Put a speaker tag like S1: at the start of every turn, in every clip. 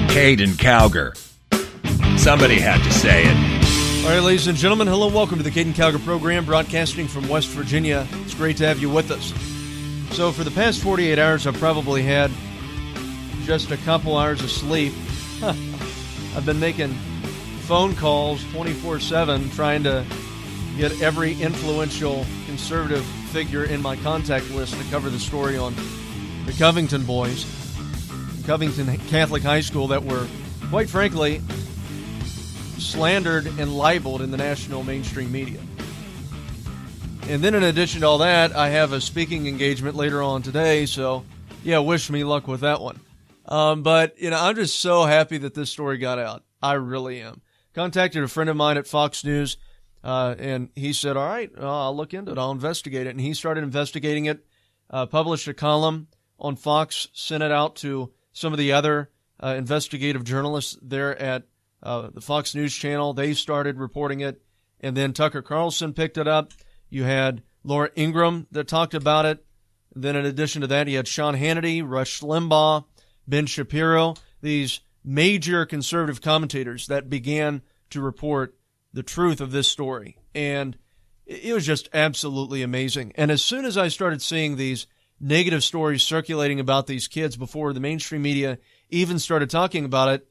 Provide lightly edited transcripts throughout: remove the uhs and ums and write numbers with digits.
S1: Caden Cowger. Somebody had to say it.
S2: All right, ladies and gentlemen, hello and welcome to the Caden Cowger program, broadcasting from West Virginia. It's great to have you with us. So for the past 48 hours, I've probably had just a couple hours of sleep. I've been making phone calls 24/7, trying to get every influential conservative figure in my contact list to cover the story on the Covington boys, Covington Catholic High School, that were, quite frankly, slandered and libeled in the national mainstream media. And then in addition to all that, I have a speaking engagement later on today, so yeah, wish me luck with that one. But, I'm just so happy that this story got out. I really am. Contacted a friend of mine at Fox News, and he said, all right, I'll look into it. I'll investigate it. And he started investigating it, published a column on Fox, sent it out to some of the other investigative journalists there at the Fox News channel. They started reporting it, and then Tucker Carlson picked it up. You had Laura Ingraham that talked about it. And then in addition to that, you had Sean Hannity, Rush Limbaugh, Ben Shapiro, these major conservative commentators that began to report the truth of this story. And it was just absolutely amazing. And as soon as I started seeing these negative stories circulating about these kids before the mainstream media even started talking about it,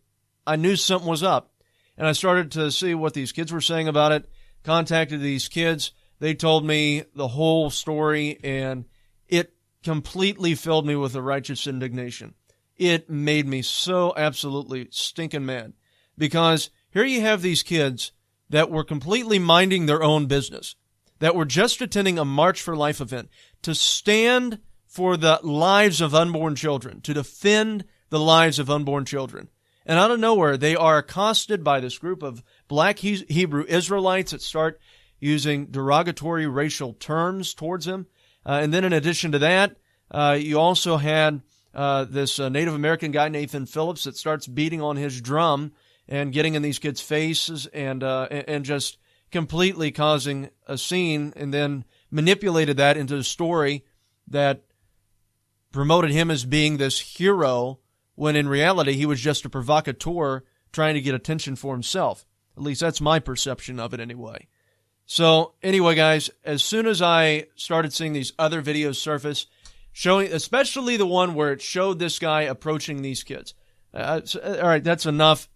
S2: I knew something was up. And I started to see what these kids were saying about it, contacted these kids. They told me the whole story, and it completely filled me with a righteous indignation. It made me so absolutely stinking mad, because here you have these kids that were completely minding their own business, that were just attending a March for Life event to stand for the lives of unborn children, to defend the lives of unborn children. And out of nowhere, they are accosted by this group of black Hebrew Israelites that start using derogatory racial terms towards them. And then in addition to that, you also had this Native American guy, Nathan Phillips, that starts beating on his drum and getting in these kids' faces and just completely causing a scene, and then manipulated that into a story that promoted him as being this hero, when in reality he was just a provocateur trying to get attention for himself. At least that's my perception of it anyway. So anyway, guys, as soon as I started seeing these other videos surface, showing, especially the one where it showed this guy approaching these kids. All right, that's enough.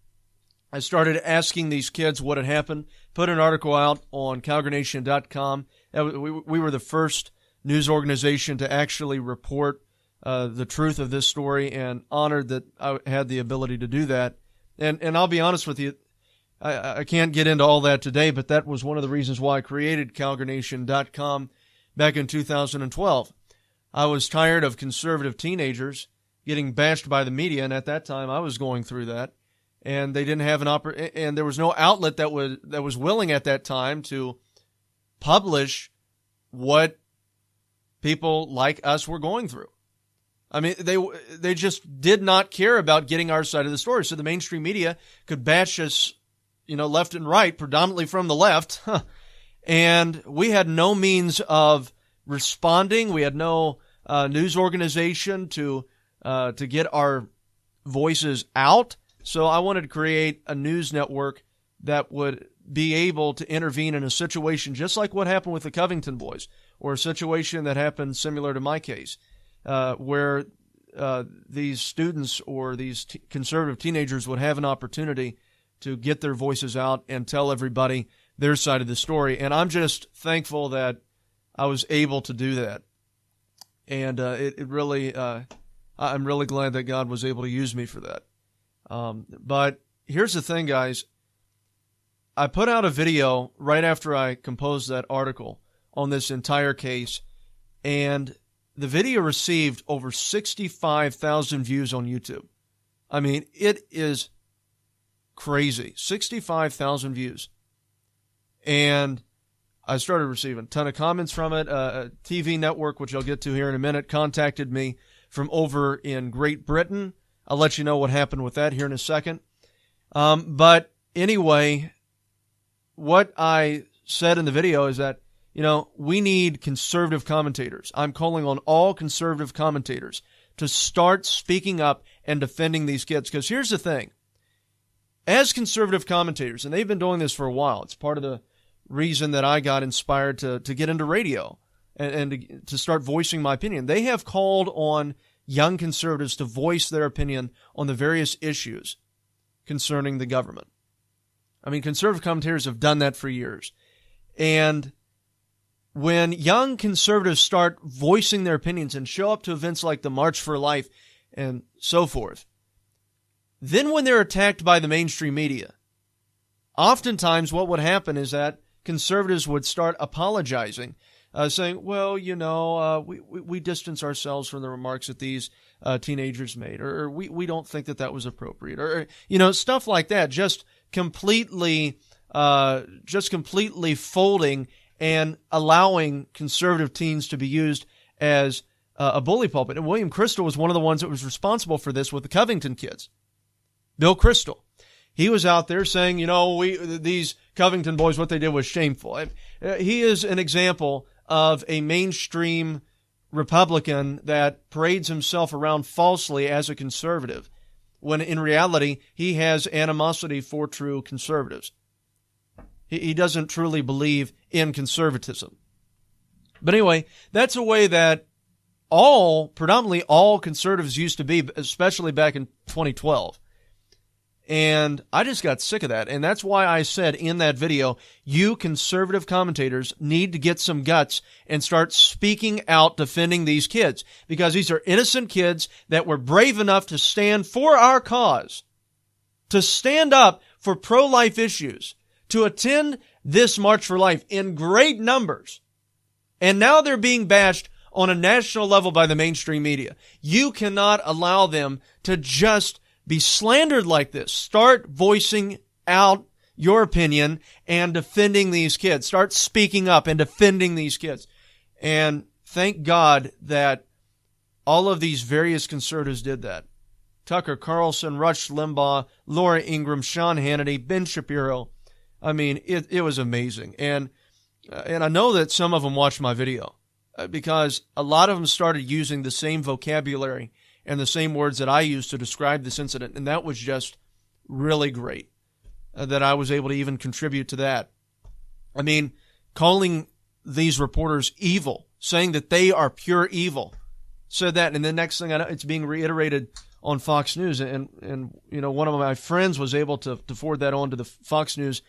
S2: I started asking these kids what had happened, put an article out on CowgerNation.com. We were the first news organization to actually report the truth of this story, and honored that I had the ability to do that. And I'll be honest with you, I can't get into all that today, but that was one of the reasons why I created CowgerNation.com back in 2012. I was tired of conservative teenagers getting bashed by the media, and at that time I was going through that, and they didn't have and there was no outlet that was willing at that time to publish what people like us were going through. I mean, they just did not care about getting our side of the story. So the mainstream media could bash us, left and right, predominantly from the left. And we had no means of responding. We had no news organization to get our voices out. So I wanted to create a news network that would be able to intervene in a situation just like what happened with the Covington boys, or a situation that happened similar to my case, where these students or these conservative teenagers would have an opportunity to get their voices out and tell everybody their side of the story. And I'm just thankful that I was able to do that. And it really, I'm really glad that God was able to use me for that. But here's the thing, guys. I put out a video right after I composed that article on this entire case, and the video received over 65,000 views on YouTube. I mean, it is crazy. 65,000 views. And I started receiving a ton of comments from it. A TV network, which I'll get to here in a minute, contacted me from over in Great Britain. I'll let you know what happened with that here in a second. But anyway, what I said in the video is that we need conservative commentators. I'm calling on all conservative commentators to start speaking up and defending these kids. Because here's the thing. As conservative commentators, and they've been doing this for a while, it's part of the reason that I got inspired to get into radio and to start voicing my opinion. They have called on young conservatives to voice their opinion on the various issues concerning the government. I mean, conservative commentators have done that for years. And when young conservatives start voicing their opinions and show up to events like the March for Life and so forth, then when they're attacked by the mainstream media, oftentimes what would happen is that conservatives would start apologizing, saying, well, we distance ourselves from the remarks that these teenagers made, or we don't think that was appropriate, or stuff like that, just completely folding and allowing conservative teens to be used as a bully pulpit. And William Crystal was one of the ones that was responsible for this with the Covington kids. Bill Crystal. He was out there saying, these Covington boys, what they did was shameful. He is an example of a mainstream Republican that parades himself around falsely as a conservative, when in reality, he has animosity for true conservatives. He doesn't truly believe in conservatism. But anyway, that's a way that predominantly all conservatives used to be, especially back in 2012. And I just got sick of that. And that's why I said in that video, you conservative commentators need to get some guts and start speaking out defending these kids. Because these are innocent kids that were brave enough to stand for our cause, to stand up for pro-life issues, to attend this March for Life in great numbers. And now they're being bashed on a national level by the mainstream media. You cannot allow them to just be slandered like this. Start voicing out your opinion and defending these kids. Start speaking up and defending these kids. And thank God that all of these various conservatives did that. Tucker Carlson, Rush Limbaugh, Laura Ingraham, Sean Hannity, Ben Shapiro. I mean, it was amazing. And I know that some of them watched my video because a lot of them started using the same vocabulary and the same words that I used to describe this incident. And that was just really great that I was able to even contribute to that. I mean, calling these reporters evil, saying that they are pure evil, said that. And the next thing I know, it's being reiterated on Fox News. And one of my friends was able to forward that on to the Fox News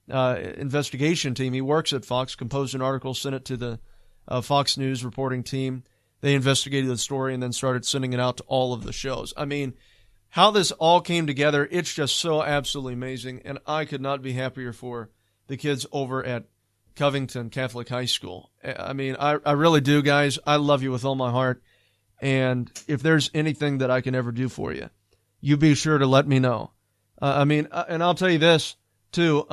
S2: investigation team. He works at Fox, composed an article, sent it to the Fox News reporting team. They investigated the story and then started sending it out to all of the shows. I mean, how this all came together, it's just so absolutely amazing. And I could not be happier for the kids over at Covington Catholic High School. I mean, I really do, guys. I love you with all my heart. And if there's anything that I can ever do for you, you be sure to let me know. And I'll tell you this, too.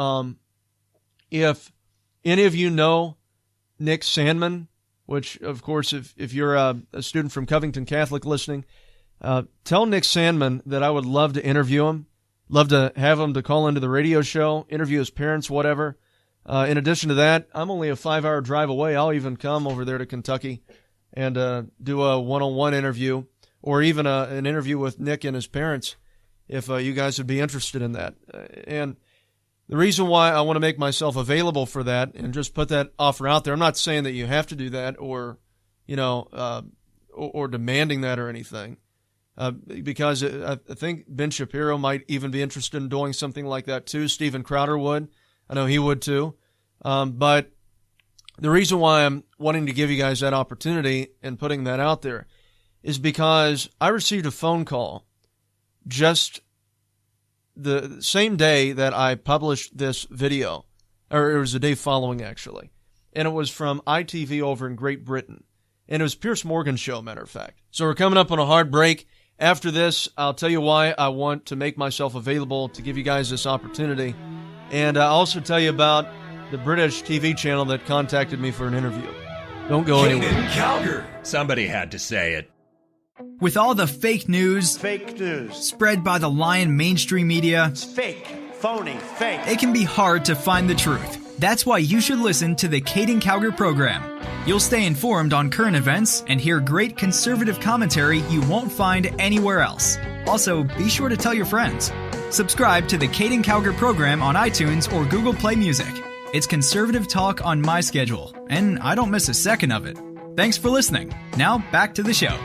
S2: If any of you know Nick Sandmann, which, of course, if you're a student from Covington Catholic listening, tell Nick Sandmann that I would love to interview him, love to have him to call into the radio show, interview his parents, whatever. In addition to that, I'm only a 5-hour drive away. I'll even come over there to Kentucky and do a one-on-one interview, or even an interview with Nick and his parents, if you guys would be interested in that. And the reason why I want to make myself available for that and just put that offer out there, I'm not saying that you have to do that or demanding that or anything, because I think Ben Shapiro might even be interested in doing something like that too. Steven Crowder would. I know he would too. But the reason why I'm wanting to give you guys that opportunity and putting that out there is because I received a phone call just the same day that I published this video, or it was the day following, actually. And it was from ITV over in Great Britain. And it was Piers Morgan's show, matter of fact. So we're coming up on a hard break. After this, I'll tell you why I want to make myself available to give you guys this opportunity. And I'll also tell you about the British TV channel that contacted me for an interview. Don't go anywhere.
S1: Calgary. Somebody had to say it.
S3: With all the fake news spread by the lying mainstream media,
S4: it's fake, phony, fake.
S3: It can be hard to find the truth. That's why you should listen to the Caden Calgary program. You'll stay informed on current events and hear great conservative commentary you won't find anywhere else. Also, be sure to tell your friends. Subscribe to the Caden Calgary program on iTunes or Google Play Music. It's conservative talk on my schedule, and I don't miss a second of it. Thanks for listening. Now, back to the show.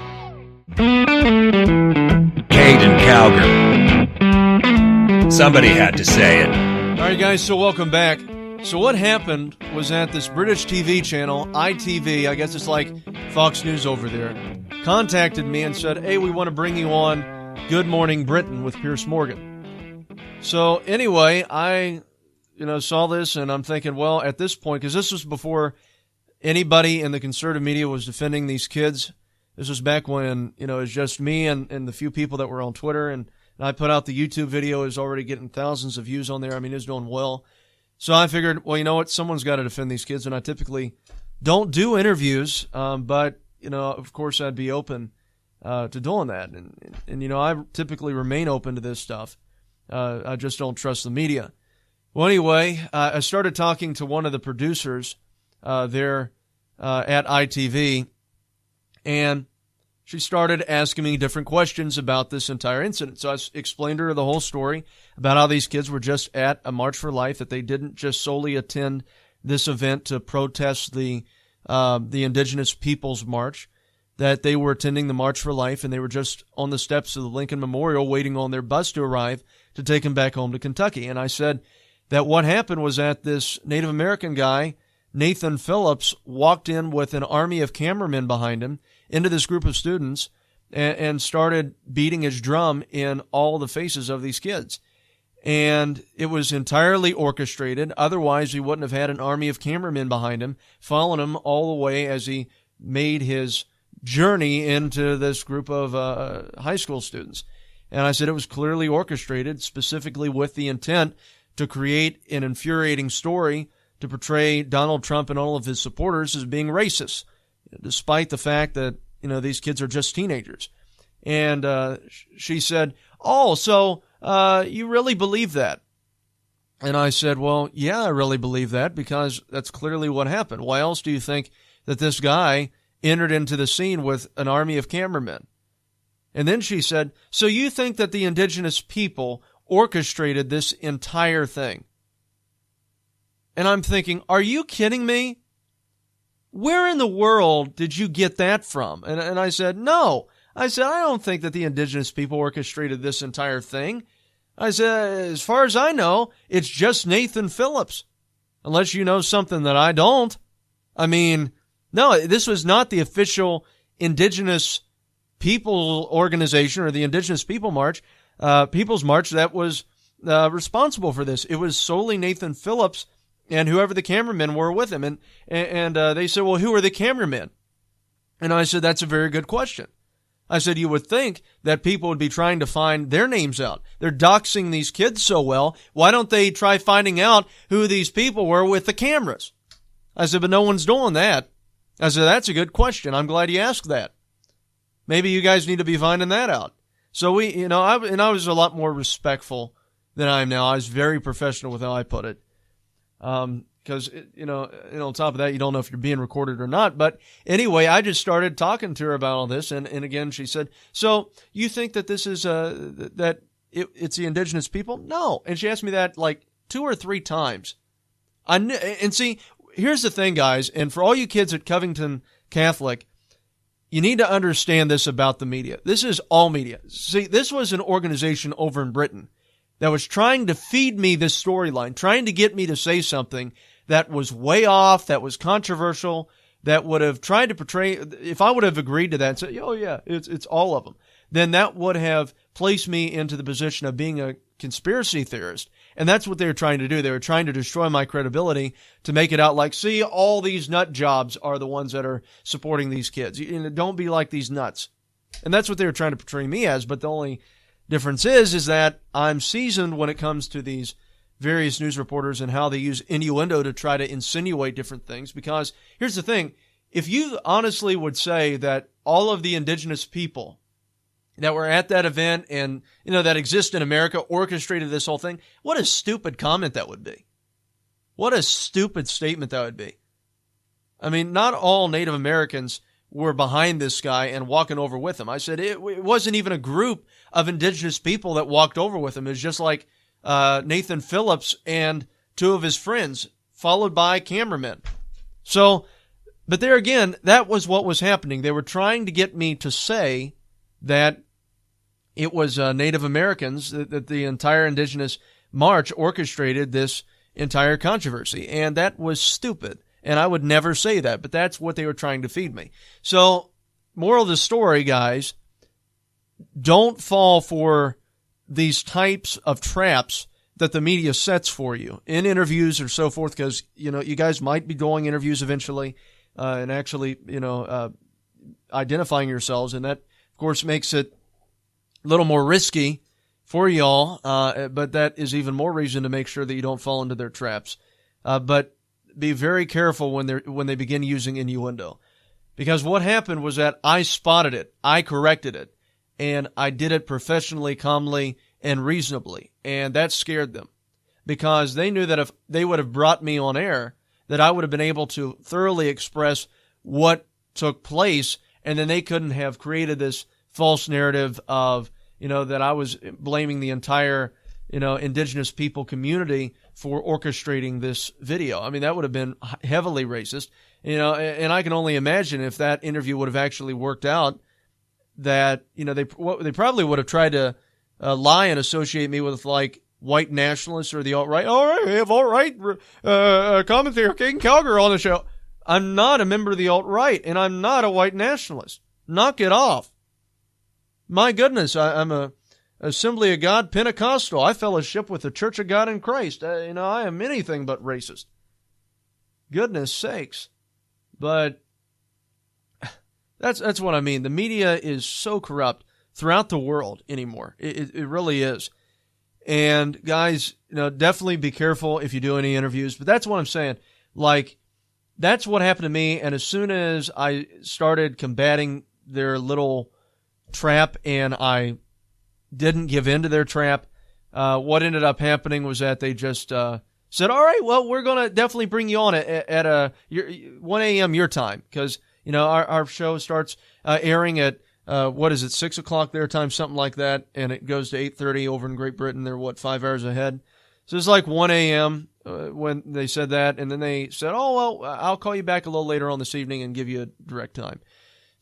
S1: Caden Calgary. Somebody had to say it.
S2: All right, guys, so welcome back. So what happened was that this British TV channel, ITV, I guess it's like Fox News over there, contacted me and said, hey, we want to bring you on Good Morning Britain with Piers Morgan. So anyway, I saw this and I'm thinking, well, at this point, because this was before anybody in the conservative media was defending these kids. This was back when, it was just me and the few people that were on Twitter. And I put out the YouTube video. Is already getting thousands of views on there. I mean, it's doing well. So I figured, well, you know what? Someone's got to defend these kids. And I typically don't do interviews. But, of course, I'd be open to doing that. And I typically remain open to this stuff. I just don't trust the media. Well, anyway, I started talking to one of the producers there at ITV, and she started asking me different questions about this entire incident. So I explained to her the whole story about how these kids were just at a March for Life, that they didn't just solely attend this event to protest the Indigenous Peoples March, that they were attending the March for Life, and they were just on the steps of the Lincoln Memorial waiting on their bus to arrive to take them back home to Kentucky. And I said that what happened was that this Native American guy, Nathan Phillips, walked in with an army of cameramen behind him into this group of students and started beating his drum in all the faces of these kids. And it was entirely orchestrated. Otherwise, he wouldn't have had an army of cameramen behind him, following him all the way as he made his journey into this group of high school students. And I said it was clearly orchestrated, specifically with the intent to create an infuriating story to portray Donald Trump and all of his supporters as being racist, despite the fact that, these kids are just teenagers. And she said, oh, so you really believe that? And I said, well, yeah, I really believe that, because that's clearly what happened. Why else do you think that this guy entered into the scene with an army of cameramen? And then she said, so you think that the indigenous people orchestrated this entire thing? And I'm thinking, are you kidding me? Where in the world did you get that from? And I said, no. I said, I don't think that the indigenous people orchestrated this entire thing. I said, as far as I know, it's just Nathan Phillips. Unless you know something that I don't. I mean, no, this was not the official indigenous people organization or the Indigenous Peoples March that was responsible for this. It was solely Nathan Phillips and whoever the cameramen were with him. And they said, well, who are the cameramen? And I said, that's a very good question. I said, you would think that people would be trying to find their names out. They're doxing these kids so well. Why don't they try finding out who these people were with the cameras? I said, but no one's doing that. I said, that's a good question. I'm glad you asked that. Maybe you guys need to be finding that out. So I was a lot more respectful than I am now. I was very professional with how I put it. Because, on top of that, you don't know if you're being recorded or not. But anyway, I just started talking to her about all this. And again, she said, so you think that this is, it's the indigenous people? No. And she asked me that like 2 or 3 times. And see, here's the thing, guys. And for all you kids at Covington Catholic, you need to understand this about the media. This is all media. See, this was an organization over in Britain that was trying to feed me this storyline, trying to get me to say something that was way off, that was controversial, that would have tried to portray, if I would have agreed to that and said, oh yeah, it's all of them, then that would have placed me into the position of being a conspiracy theorist. And that's what they were trying to do. They were trying to destroy my credibility to make it out like, see, all these nut jobs are the ones that are supporting these kids. Don't be like these nuts. And that's what they were trying to portray me as. But the only difference is that I'm seasoned when it comes to these various news reporters and how they use innuendo to try to insinuate different things. Because here's the thing. If you honestly would say that all of the indigenous people that were at that event and, that exist in America orchestrated this whole thing, what a stupid comment that would be. What a stupid statement that would be. I mean, not all Native Americans were behind this guy and walking over with him. I said it wasn't even a group of indigenous people that walked over with him. It was just like Nathan Phillips and two of his friends, followed by cameramen. So, but there again, that was what was happening. They were trying to get me to say that it was Native Americans, that the entire indigenous march orchestrated this entire controversy. And that was stupid. And I would never say that, but that's what they were trying to feed me. So, moral of the story, guys, don't fall for these types of traps that the media sets for you in interviews or so forth, because, you guys might be doing interviews eventually and actually, identifying yourselves. And that, of course, makes it a little more risky for y'all, but that is even more reason to make sure that you don't fall into their traps. But be very careful when they begin using innuendo. Because what happened was that I spotted it, I corrected it, and I did it professionally, calmly, and reasonably. And that scared them. Because they knew that if they would have brought me on air, that I would have been able to thoroughly express what took place, and then they couldn't have created this false narrative of, that I was blaming the entire, indigenous people community for orchestrating this video. I mean, that would have been heavily racist, and I can only imagine if that interview would have actually worked out, that, they probably would have tried to lie and associate me with, like, white nationalists or the alt-right. All right, we have alt-right commentator King Calgary on the show. I'm not a member of the alt-right, and I'm not a white nationalist. Knock it off. My goodness, I'm a Assembly of God Pentecostal. I fellowship with the Church of God in Christ. I am anything but racist. Goodness sakes. But that's what I mean. The media is so corrupt throughout the world anymore. It really is. And guys, definitely be careful if you do any interviews. But that's what I'm saying. Like, that's what happened to me. And as soon as I started combating their little trap and I didn't give in to their trap, what ended up happening was that they just said, all right, well, we're going to definitely bring you on at 1 a.m. your time. Because, our show starts airing at 6 o'clock their time, something like that, and it goes to 8:30 over in Great Britain. They're 5 hours ahead. So it's like 1 a.m. When they said that, and then they said, oh, well, I'll call you back a little later on this evening and give you a direct time.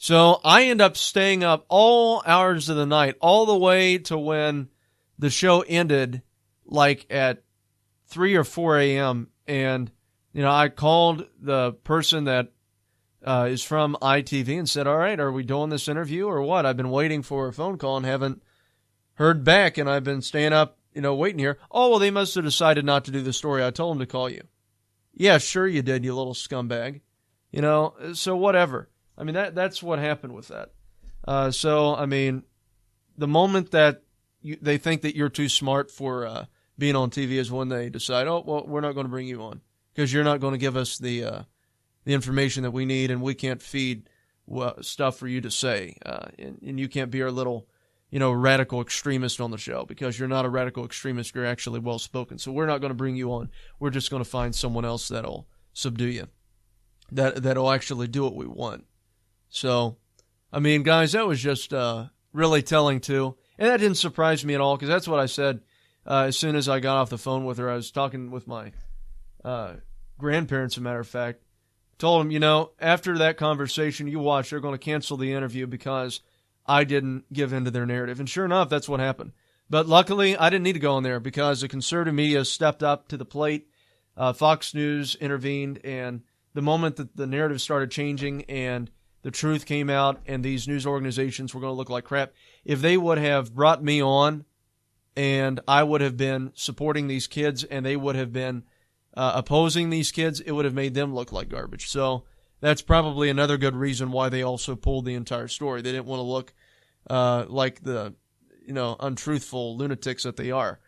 S2: So I end up staying up all hours of the night, all the way to when the show ended, like at 3 or 4 a.m. And, I called the person that is from ITV and said, all right, are we doing this interview or what? I've been waiting for a phone call and haven't heard back, and I've been staying up, waiting here. Oh, well, they must have decided not to do the story. I told them to call you. Yeah, sure you did, you little scumbag. So whatever. I mean, that's what happened with that. So, I mean, the moment that they think that you're too smart for being on TV is when they decide, oh, well, we're not going to bring you on because you're not going to give us the information that we need, and we can't feed stuff for you to say. And you can't be our little, radical extremist on the show because you're not a radical extremist. You're actually well-spoken. So we're not going to bring you on. We're just going to find someone else that'll subdue you, that'll actually do what we want. So, I mean, guys, that was just really telling, too. And that didn't surprise me at all, because that's what I said as soon as I got off the phone with her. I was talking with my grandparents, as a matter of fact. Told them, after that conversation, you watch, they're going to cancel the interview because I didn't give in to their narrative. And sure enough, that's what happened. But luckily, I didn't need to go on there because the conservative media stepped up to the plate. Fox News intervened, and the moment that the narrative started changing and the truth came out and these news organizations were going to look like crap, if they would have brought me on and I would have been supporting these kids and they would have been opposing these kids, it would have made them look like garbage. So that's probably another good reason why they also pulled the entire story. They didn't want to look like the untruthful lunatics that they are.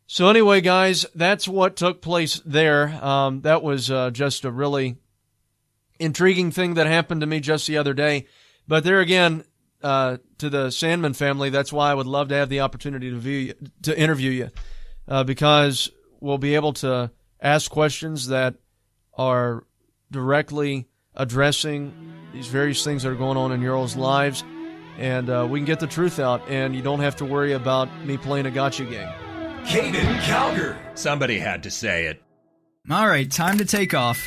S2: So anyway, guys, that's what took place there. That was just a really intriguing thing that happened to me just the other day. But there again, to the Sandmann family, that's why I would love to have the opportunity to interview you, because we'll be able to ask questions that are directly addressing these various things that are going on in your all's lives, and we can get the truth out, and you don't have to worry about me playing a gotcha game.
S1: Caden Calgary. Somebody had to say it.
S3: All right, time to take off.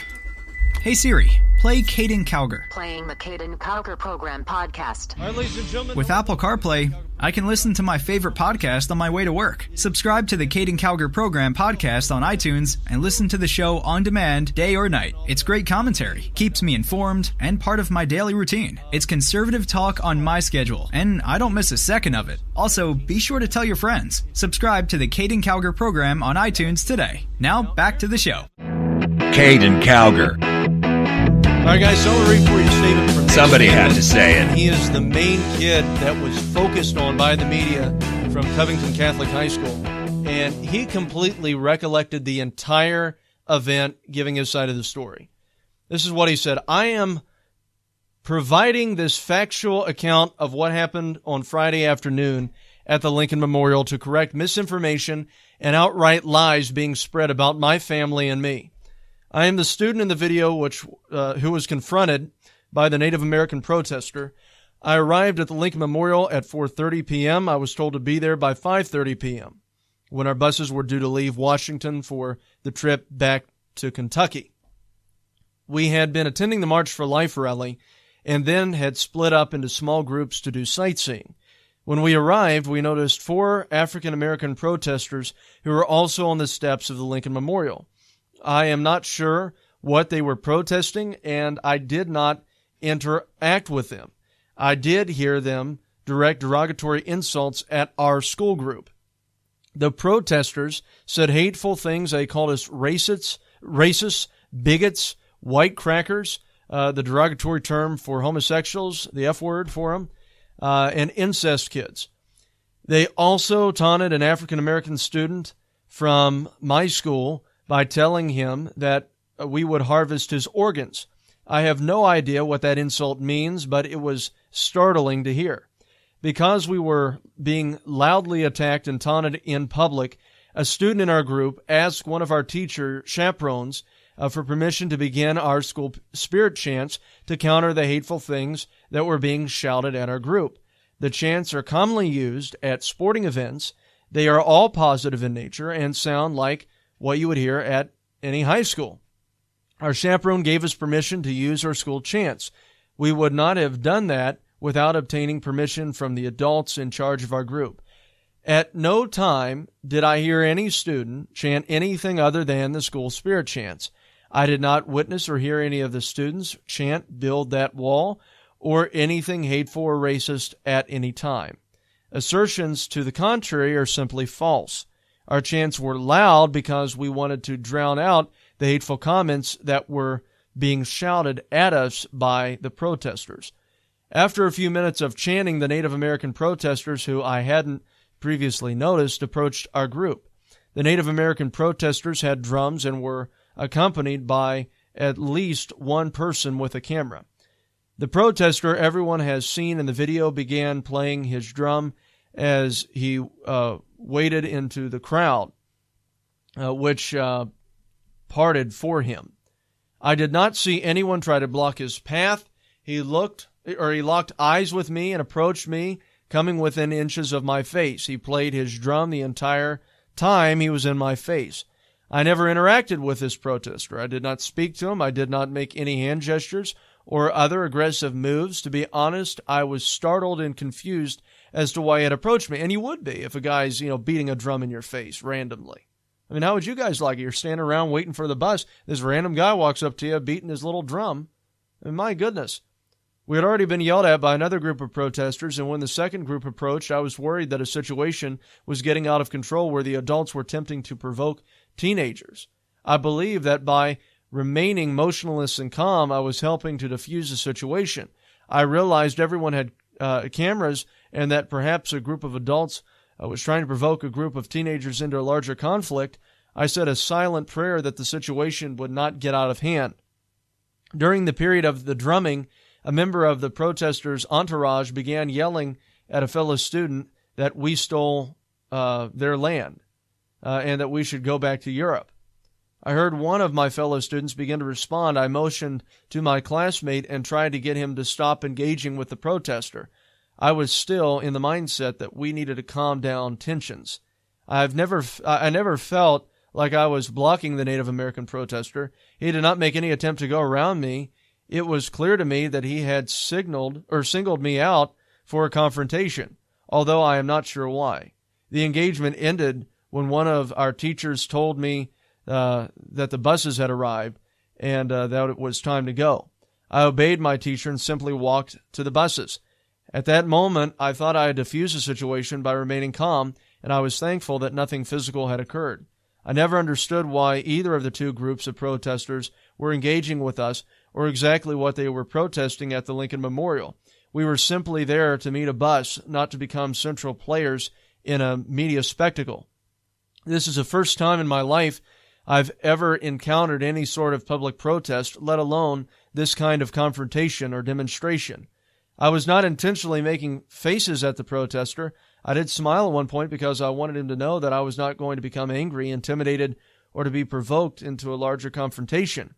S3: Hey Siri, play Caden Calgary.
S4: Playing the Caden Calgary Program podcast.
S2: All right, ladies and gentlemen.
S3: With Apple CarPlay, I can listen to my favorite podcast on my way to work. Subscribe to the Caden Calgary Program podcast on iTunes and listen to the show on demand, day or night. It's great commentary, keeps me informed, and part of my daily routine. It's conservative talk on my schedule, and I don't miss a second of it. Also, be sure to tell your friends. Subscribe to the Caden Calgary Program on iTunes today. Now, back to the show.
S1: Caden Calgary.
S2: All right, guys, so I'm going to read for you a statement from
S1: Somebody had to say it.
S2: He is the main kid that was focused on by the media from Covington Catholic High School. And he completely recollected the entire event, giving his side of the story. This is what he said. I am providing this factual account of what happened on Friday afternoon at the Lincoln Memorial to correct misinformation and outright lies being spread about my family and me. I am the student in the video who was confronted by the Native American protester. I arrived at the Lincoln Memorial at 4:30 p.m. I was told to be there by 5:30 p.m. when our buses were due to leave Washington for the trip back to Kentucky. We had been attending the March for Life rally and then had split up into small groups to do sightseeing. When we arrived, we noticed 4 African American protesters who were also on the steps of the Lincoln Memorial. I am not sure what they were protesting, and I did not interact with them. I did hear them direct derogatory insults at our school group. The protesters said hateful things. They called us racists, bigots, white crackers, the derogatory term for homosexuals, the F word for them, and incest kids. They also taunted an African-American student from my school by telling him that we would harvest his organs. I have no idea what that insult means, but it was startling to hear. Because we were being loudly attacked and taunted in public, a student in our group asked one of our teacher chaperones for permission to begin our school spirit chants to counter the hateful things that were being shouted at our group. The chants are commonly used at sporting events. They are all positive in nature and sound like what you would hear at any high school. Our chaperone gave us permission to use our school chants. We would not have done that without obtaining permission from the adults in charge of our group. At no time did I hear any student chant anything other than the school spirit chants. I did not witness or hear any of the students chant "Build That Wall" or anything hateful or racist at any time. Assertions to the contrary are simply false. Our chants were loud because we wanted to drown out the hateful comments that were being shouted at us by the protesters. After a few minutes of chanting, the Native American protesters, who I hadn't previously noticed, approached our group. The Native American protesters had drums and were accompanied by at least one person with a camera. The protester everyone has seen in the video began playing his drum as he waded into the crowd, which parted for him. I did not see anyone try to block his path. He locked eyes with me and approached me, coming within inches of my face. He played his drum the entire time he was in my face. I never interacted with this protester. I did not speak to him. I did not make any hand gestures or other aggressive moves. To be honest, I was startled and confused as to why he had approached me. And you would be if a guy's, beating a drum in your face randomly. I mean, how would you guys like it? You're standing around waiting for the bus. This random guy walks up to you beating his little drum. And my goodness. We had already been yelled at by another group of protesters, and when the second group approached, I was worried that a situation was getting out of control where the adults were attempting to provoke teenagers. I believe that by remaining motionless and calm, I was helping to defuse the situation. I realized everyone had cameras and that perhaps a group of adults was trying to provoke a group of teenagers into a larger conflict. I said a silent prayer that the situation would not get out of hand. During the period of the drumming, a member of the protesters' entourage began yelling at a fellow student that we stole their land and that we should go back to Europe. I heard one of my fellow students begin to respond. I motioned to my classmate and tried to get him to stop engaging with the protester. I was still in the mindset that we needed to calm down tensions. I never felt like I was blocking the Native American protester. He did not make any attempt to go around me. It was clear to me that he had singled me out for a confrontation, although I am not sure why. The engagement ended when one of our teachers told me that the buses had arrived and that it was time to go. I obeyed my teacher and simply walked to the buses. At that moment, I thought I had diffused the situation by remaining calm, and I was thankful that nothing physical had occurred. I never understood why either of the two groups of protesters were engaging with us or exactly what they were protesting at the Lincoln Memorial. We were simply there to meet a bus, not to become central players in a media spectacle. This is the first time in my life I've ever encountered any sort of public protest, let alone this kind of confrontation or demonstration. I was not intentionally making faces at the protester. I did smile at one point because I wanted him to know that I was not going to become angry, intimidated, or to be provoked into a larger confrontation.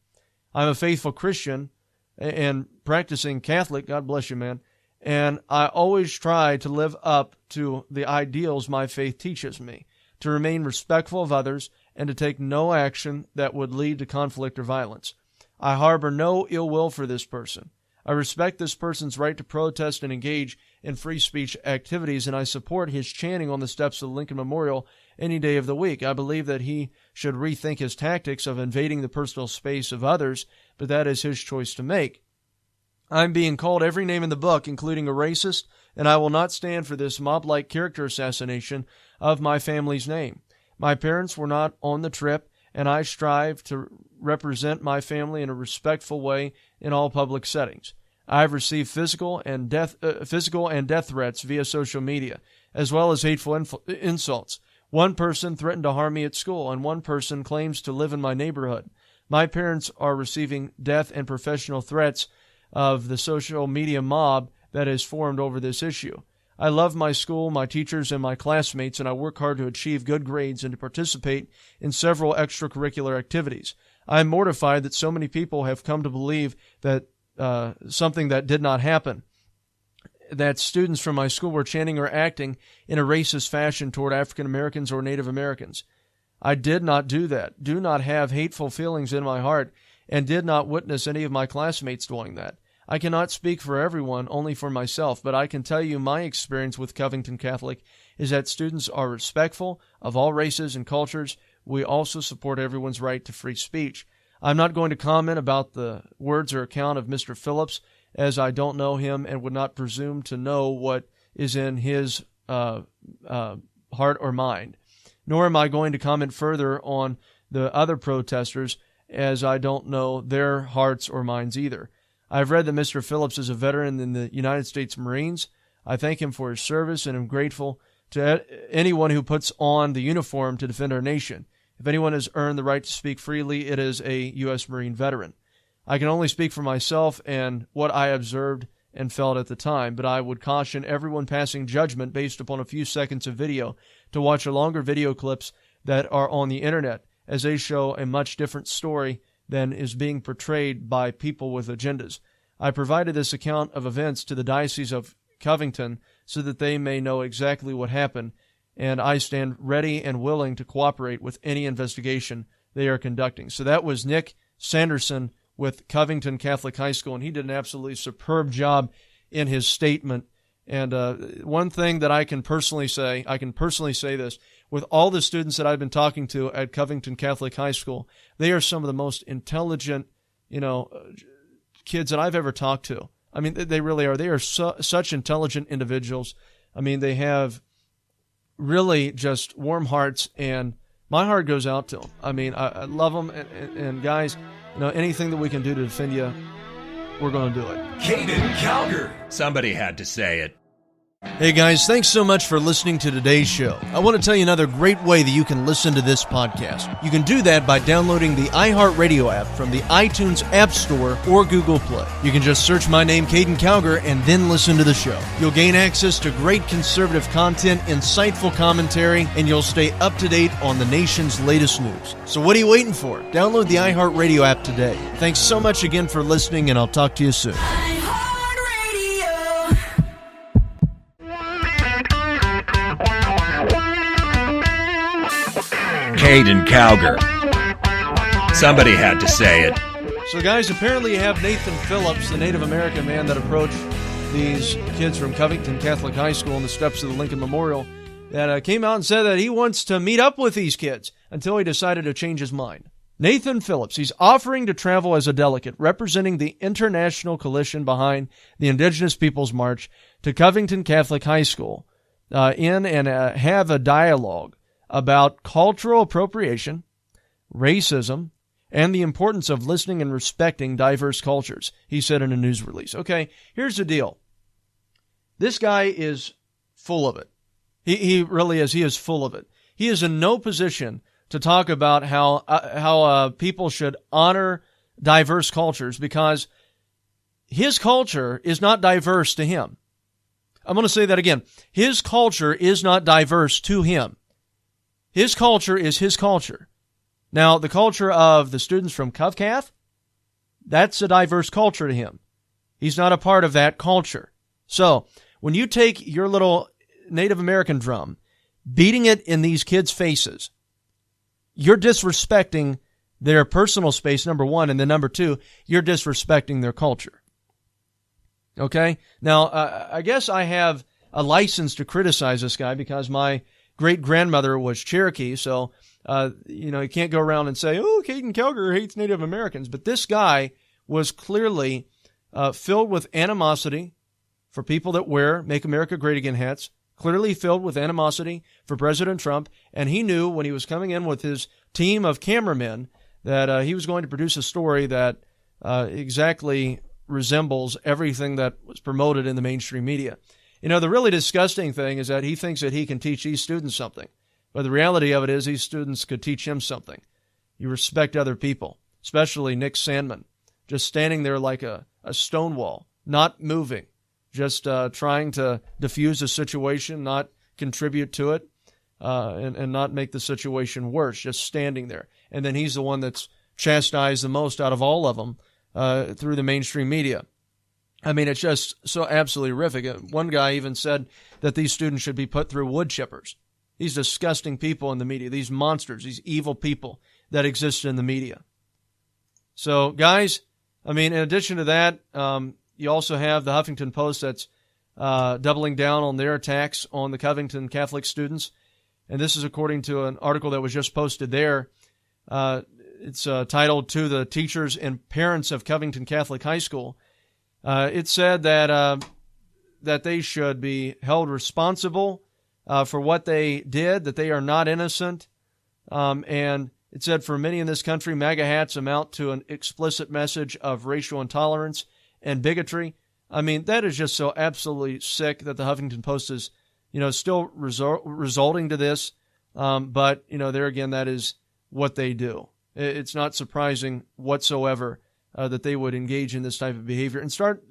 S2: I'm a faithful Christian and practicing Catholic, God bless you, man, and I always try to live up to the ideals my faith teaches me, to remain respectful of others, and to take no action that would lead to conflict or violence. I harbor no ill will for this person. I respect this person's right to protest and engage in free speech activities, and I support his chanting on the steps of the Lincoln Memorial any day of the week. I believe that he should rethink his tactics of invading the personal space of others, but that is his choice to make. I'm being called every name in the book, including a racist, and I will not stand for this mob-like character assassination of my family's name. My parents were not on the trip, and I strive to represent my family in a respectful way in all public settings. I have received physical and death threats via social media, as well as hateful insults. One person threatened to harm me at school, and one person claims to live in my neighborhood. My parents are receiving death and professional threats of the social media mob that has formed over this issue. I love my school, my teachers, and my classmates, and I work hard to achieve good grades and to participate in several extracurricular activities. I am mortified that so many people have come to believe that something that did not happen, that students from my school were chanting or acting in a racist fashion toward African Americans or Native Americans. I did not do that, do not have hateful feelings in my heart, and did not witness any of my classmates doing that. I cannot speak for everyone, only for myself, but I can tell you my experience with Covington Catholic is that students are respectful of all races and cultures. We also support everyone's right to free speech. I'm not going to comment about the words or account of Mr. Phillips, as I don't know him and would not presume to know what is in his heart or mind. Nor am I going to comment further on the other protesters, as I don't know their hearts or minds either. I've read that Mr. Phillips is a veteran in the United States Marines. I thank him for his service and am grateful to anyone who puts on the uniform to defend our nation. If anyone has earned the right to speak freely, it is a U.S. Marine veteran. I can only speak for myself and what I observed and felt at the time, but I would caution everyone passing judgment based upon a few seconds of video to watch longer video clips that are on the internet, as they show a much different story than is being portrayed by people with agendas. I provided this account of events to the Diocese of Covington so that they may know exactly what happened, and I stand ready and willing to cooperate with any investigation they are conducting. So that was Nick Sanderson with Covington Catholic High School, and he did an absolutely superb job in his statement. And one thing that I can personally say this, with all the students that I've been talking to at Covington Catholic High School, they are some of the most intelligent, kids that I've ever talked to. I mean, they really are. They are such intelligent individuals. I mean, they have really just warm hearts, and my heart goes out to them. I mean, I love them, and guys, anything that we can do to defend you, we're going to do it.
S1: Caden Calgary. Somebody had to say it.
S2: Hey guys, thanks so much for listening to today's show. I want to tell you another great way that you can listen to this podcast. You can do that by downloading the iHeartRadio app from the iTunes App Store or Google Play. You can just search my name, Caden Calgar, and then listen to the show. You'll gain access to great conservative content, insightful commentary, and you'll stay up to date on the nation's latest news. So what are you waiting for? Download the iHeartRadio app today. Thanks so much again for listening, and I'll talk to you soon.
S1: Caden Calgar. Somebody had to say it.
S2: So, guys, apparently you have Nathan Phillips, the Native American man that approached these kids from Covington Catholic High School on the steps of the Lincoln Memorial, that came out and said that he wants to meet up with these kids until he decided to change his mind. Nathan Phillips, he's offering to travel as a delegate representing the international coalition behind the Indigenous Peoples March to Covington Catholic High School have a dialogue about cultural appropriation, racism, and the importance of listening and respecting diverse cultures, he said in a news release. Okay, here's the deal. This guy is full of it. He really is. He is full of it. He is in no position to talk about how people should honor diverse cultures because his culture is not diverse to him. I'm going to say that again. His culture is not diverse to him. His culture is his culture. Now, the culture of the students from CovCath, that's a diverse culture to him. He's not a part of that culture. So, when you take your little Native American drum, beating it in these kids' faces, you're disrespecting their personal space, number one, and then number two, you're disrespecting their culture. Okay? Now, I guess I have a license to criticize this guy because my great-grandmother was Cherokee, so, you can't go around and say, oh, Caden Calgar hates Native Americans. But this guy was clearly filled with animosity for people that wear Make America Great Again hats, clearly filled with animosity for President Trump, and he knew when he was coming in with his team of cameramen that he was going to produce a story that exactly resembles everything that was promoted in the mainstream media. The really disgusting thing is that he thinks that he can teach these students something. But the reality of it is these students could teach him something. You respect other people, especially Nick Sandmann, just standing there like a stone wall, not moving, just trying to diffuse the situation, not contribute to it, and not make the situation worse, just standing there. And then he's the one that's chastised the most out of all of them through the mainstream media. I mean, it's just so absolutely horrific. One guy even said that these students should be put through wood chippers. These disgusting people in the media, these monsters, these evil people that exist in the media. So, guys, I mean, in addition to that, you also have the Huffington Post that's doubling down on their attacks on the Covington Catholic students. And this is according to an article that was just posted there. It's titled, "To the Teachers and Parents of Covington Catholic High School." It said that they should be held responsible for what they did, that they are not innocent. And it said, for many in this country, MAGA hats amount to an explicit message of racial intolerance and bigotry. I mean, that is just so absolutely sick that the Huffington Post is, still resulting to this. But, there again, that is what they do. It's not surprising whatsoever that they would engage in this type of behavior and start,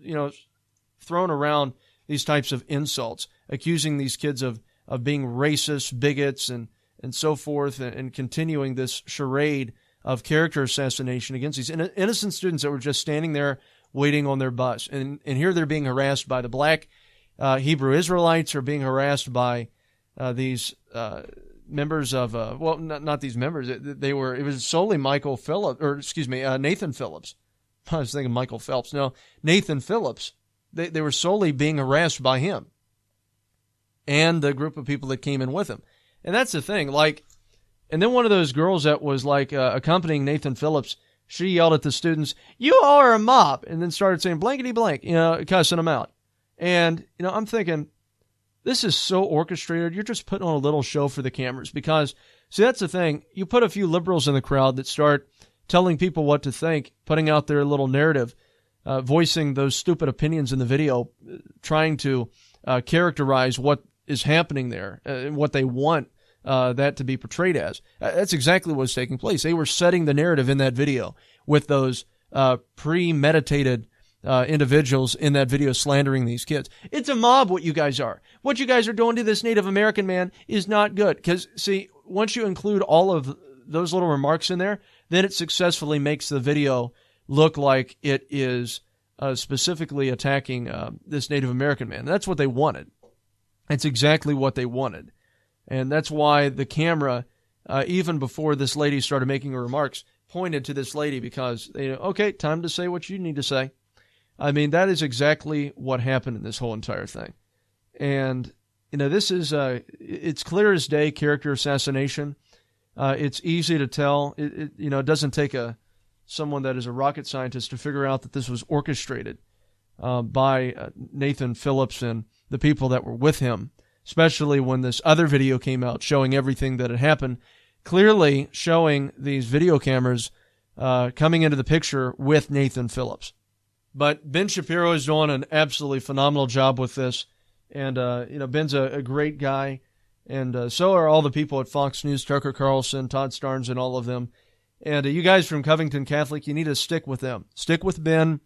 S2: throwing around these types of insults, accusing these kids of being racist, bigots, and so forth, and continuing this charade of character assassination against these innocent students that were just standing there waiting on their bus. And here they're being harassed by the black Hebrew Israelites, or being harassed by these members of, not these members. It was solely Nathan Phillips. I was thinking Michael Phelps. No, Nathan Phillips. They were solely being harassed by him and the group of people that came in with him. And that's the thing. And then one of those girls that was accompanying Nathan Phillips, she yelled at the students, "You are a mob," and then started saying blankety blank, cussing them out. And, I'm thinking, this is so orchestrated. You're just putting on a little show for the cameras because, see, that's the thing. You put a few liberals in the crowd that start telling people what to think, putting out their little narrative, voicing those stupid opinions in the video, trying to characterize what is happening there and what they want that to be portrayed as. That's exactly what's taking place. They were setting the narrative in that video with those premeditated individuals in that video slandering these kids. It's a mob, what you guys are. What you guys are doing to this Native American man is not good. Because, see, once you include all of those little remarks in there, then it successfully makes the video look like it is specifically attacking this Native American man. That's what they wanted. It's exactly what they wanted. And that's why the camera, even before this lady started making her remarks, pointed to this lady because, okay, time to say what you need to say. I mean, that is exactly what happened in this whole entire thing. And, this is, it's clear as day character assassination. It's easy to tell. It doesn't take someone that is a rocket scientist to figure out that this was orchestrated by Nathan Phillips and the people that were with him, especially when this other video came out showing everything that had happened, clearly showing these video cameras coming into the picture with Nathan Phillips. But Ben Shapiro is doing an absolutely phenomenal job with this. And, Ben's a great guy. And so are all the people at Fox News, Tucker Carlson, Todd Starnes, and all of them. And you guys from Covington Catholic, you need to stick with them. Stick with Ben.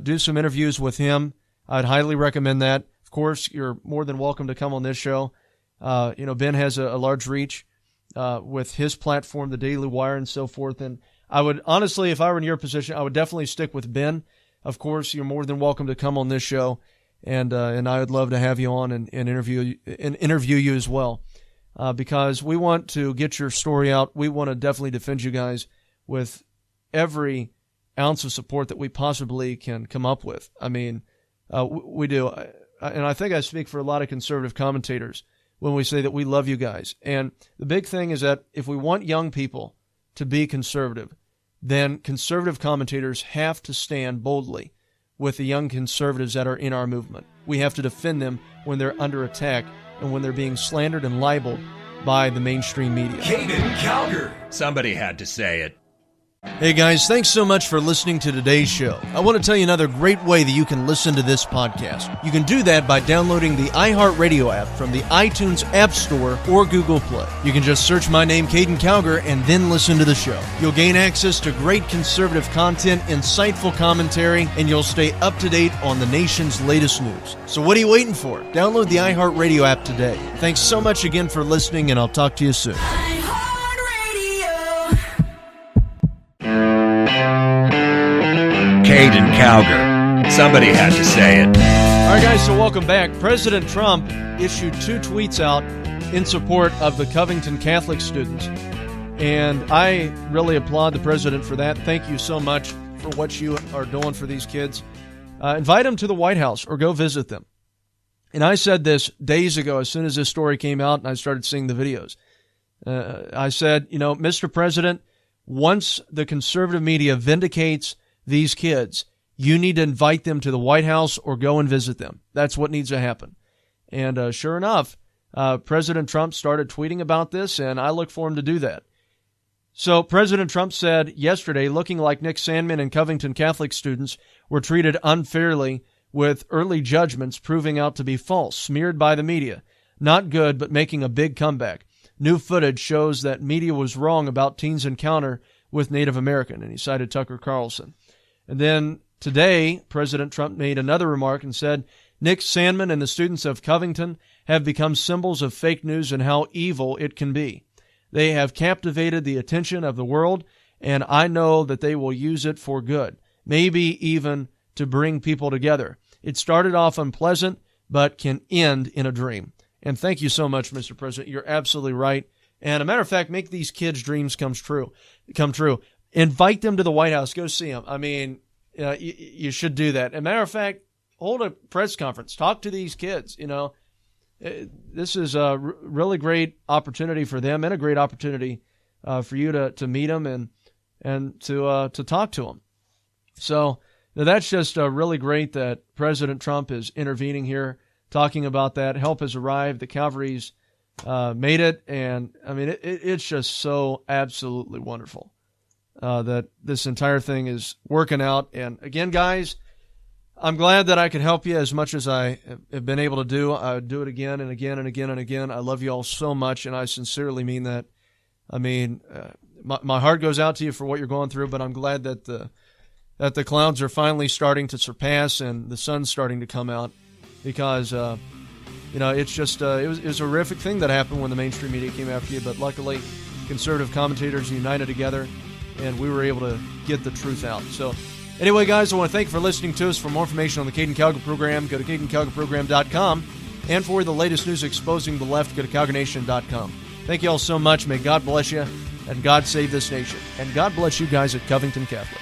S2: Do some interviews with him. I'd highly recommend that. Of course, you're more than welcome to come on this show. Ben has a large reach with his platform, the Daily Wire, and so forth. And I would, honestly, if I were in your position, I would definitely stick with Ben. Of course, you're more than welcome to come on this show, and I would love to have you on and interview you as well, because we want to get your story out. We want to definitely defend you guys with every ounce of support that we possibly can come up with. I mean, we do, and I think I speak for a lot of conservative commentators when we say that we love you guys. And the big thing is that if we want young people to be conservative, then conservative commentators have to stand boldly with the young conservatives that are in our movement. We have to defend them when they're under attack and when they're being slandered and libeled by the mainstream media.
S1: Caden Calgary. Somebody had to say it.
S2: Hey guys, thanks so much for listening to today's show. I want to tell you another great way that you can listen to this podcast. You can do that by downloading the iHeartRadio app from the iTunes App Store or Google Play. You can just search my name, Caden Calgary, and then listen to the show. You'll gain access to great conservative content, insightful commentary, and you'll stay up to date on the nation's latest news. So what are you waiting for? Download the iHeartRadio app today. Thanks so much again for listening, and I'll talk to you soon.
S1: Caden Calgary. Somebody had to say it.
S2: All right, guys, so welcome back. President Trump issued 2 tweets out in support of the Covington Catholic students, and I really applaud the president for that. Thank you so much for what you are doing for these kids. Invite them to the White House or go visit them. And I said this days ago as soon as this story came out and I started seeing the videos. I said, Mr. President, once the conservative media vindicates these kids, you need to invite them to the White House or go and visit them. That's what needs to happen. And sure enough, President Trump started tweeting about this, and I look for him to do that. So President Trump said yesterday, looking like Nick Sandmann and Covington Catholic students were treated unfairly with early judgments proving out to be false, smeared by the media. Not good, but making a big comeback. New footage shows that media was wrong about teens' encounter with Native American, and he cited Tucker Carlson. And then today, President Trump made another remark and said, Nick Sandmann and the students of Covington have become symbols of fake news and how evil it can be. They have captivated the attention of the world, and I know that they will use it for good, maybe even to bring people together. It started off unpleasant, but can end in a dream. And thank you so much, Mr. President. You're absolutely right. And a matter of fact, make these kids' dreams come true. Invite them to the White House. Go see them. I mean, you should do that. As a matter of fact, hold a press conference. Talk to these kids. This is a really great opportunity for them and a great opportunity for you to meet them and to talk to them. So that's just really great that President Trump is intervening here, talking about that. Help has arrived. The Calvary's made it. And, I mean, it's just so absolutely wonderful that this entire thing is working out. And, again, guys, I'm glad that I could help you as much as I have been able to do. I would do it again and again and again and again. I love you all so much, and I sincerely mean that. I mean, my heart goes out to you for what you're going through, but I'm glad that the clouds are finally starting to surpass and the sun's starting to come out, because it's just it was a horrific thing that happened when the mainstream media came after you. But luckily, conservative commentators united together, and we were able to get the truth out. So anyway, guys, I want to thank you for listening to us. For more information on the Caden Calgary program, go to CadenCalgaryProgram.com. And for the latest news exposing the left, go to CalgaryNation.com. Thank you all so much. May God bless you, and God save this nation. And God bless you guys at Covington Catholic.